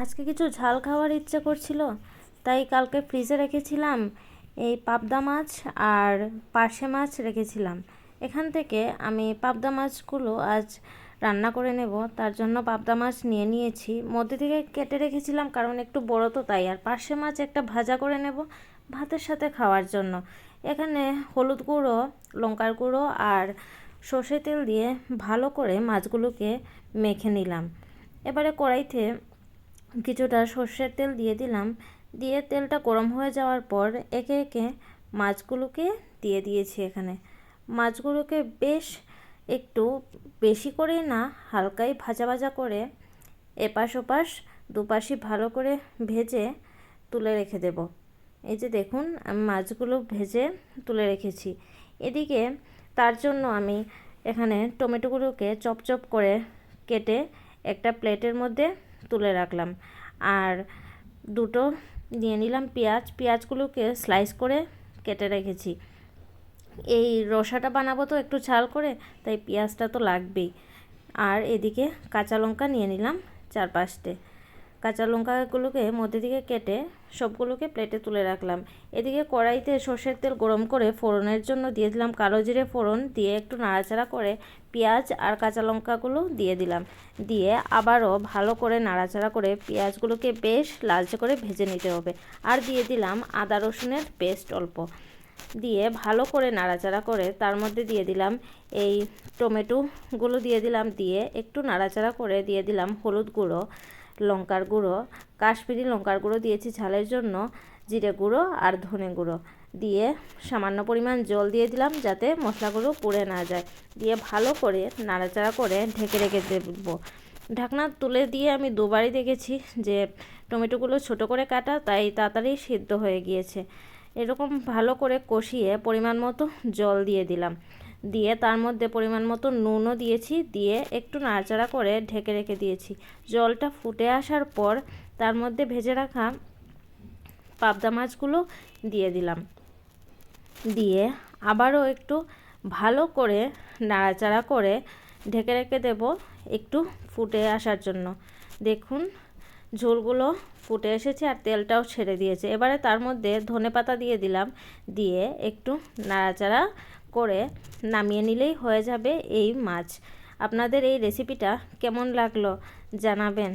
আজকে কিছু ঝাল খাওয়ার ইচ্ছে করছিল, তাই কালকে ফ্রিজে রেখেছিলাম এই পাবদা মাছ আর পার্শে মাছ রেখেছিলাম। এখান থেকে আমি পাবদা মাছগুলো আজ রান্না করে নেব। তার জন্য পাবদা মাছ নিয়ে নিয়েছি, মধ্যে থেকে কেটে রেখেছিলাম কারণ একটু বড় তো তাই। আর পার্শে মাছ একটা ভাজা করে নেব ভাতের সাথে খাওয়ার জন্য। এখানে হলুদ গুঁড়ো, লঙ্কার গুঁড়ো আর সর্ষে তেল দিয়ে ভালো করে মাছগুলোকে মেখে নিলাম। এবারে কড়াইতে কিছুটা সর্ষের তেল দিয়ে দিলাম, দিয়ে তেলটা গরম হয়ে যাওয়ার পর একে একে মাছগুলোকে দিয়ে দিয়েছি। এখানে মাছগুলোকে বেশ একটু বেশি করে না, হালকাই ভাজা ভাজা করে এপাশ ওপাশ দুপাশই ভালো করে ভেজে তুলে রেখে দেব। এই যে দেখুন, আমি মাছগুলো ভেজে তুলে রেখেছি। এদিকে তার জন্য আমি এখানে টমেটোগুলোকে চপ চপ করে কেটে একটা প্লেটের মধ্যে তুলে রাখলাম। আর দুটো নিয়ে নিলাম পেঁয়াজগুলোকে স্লাইস করে কেটে রেখেছি। এই রসাটা বানাবো তো একটু ঝাল করে, তাই পেঁয়াজটা তো লাগবেই। আর এদিকে কাঁচা লঙ্কা নিয়ে নিলাম 4-5টে। কাঁচা লঙ্কাগুলোকে মধ্যে দিকে কেটে সবগুলোকে প্লেটে তুলে রাখলাম। এদিকে কড়াইতে সর্ষের তেল গরম করে ফোড়নের জন্য দিয়ে দিলাম কালো জিরে ফোড়ন, দিয়ে একটু নাড়াচাড়া করে পেঁয়াজ আর কাঁচা লঙ্কাগুলো দিয়ে দিলাম। দিয়ে আবারও ভালো করে নাড়াচাড়া করে পেঁয়াজগুলোকে বেশ লালচে করে ভেজে নিতে হবে। আর দিয়ে দিলাম আদা রসুনের পেস্ট অল্প, দিয়ে ভালো করে নাড়াচাড়া করে তার মধ্যে দিয়ে দিলাম এই টমেটোগুলো দিয়ে দিলাম। দিয়ে একটু নাড়াচাড়া করে দিয়ে দিলাম হলুদ গুঁড়ো, লঙ্কার গুঁড়ো, কাশ্মীরি লঙ্কার গুঁড়ো দিয়েছি ঝালের জন্য, জিরে গুঁড়ো আর ধনে গুঁড়ো দিয়ে সামান্য পরিমাণ জল দিয়ে দিলাম যাতে মশলাগুলো পুড়ে না যায়। দিয়ে ভালো করে নাড়াচাড়া করে ঢেকে রেখে দেবো। ঢাকনা তুলে দিয়ে আমি দুবারই দেখেছি যে টমেটোগুলো ছোট করে কাটা, তাই তাড়াতাড়ি সিদ্ধ হয়ে গিয়েছে। এরকম ভালো করে কষিয়ে পরিমাণ মতো জল দিয়ে দিলাম, দিয়ে তার মধ্যে পরিমাণ মতো নুনও দিয়েছি, দিয়ে একটু নাড়াচাড়া করে ঢেকে রেখে দিয়েছি। জলটা ফুটে আসার পর তার মধ্যে ভেজে রাখা পাবদা মাছগুলো দিয়ে দিলাম, দিয়ে আবারও একটু ভালো করে নাড়াচাড়া করে ঢেকে রেখে দেব একটু ফুটে আসার জন্য। দেখুন ঝোলগুলো ফুটে এসেছে আর তেলটাও ছেড়ে দিয়েছে। এবারে তার মধ্যে ধনেপাতা দিয়ে দিলাম, দিয়ে একটু নাড়াচাড়া করে নামিয়ে নিলেই হয়ে যাবে এই মাছ। আপনাদের এই রেসিপিটা কেমন লাগলো জানাবেন।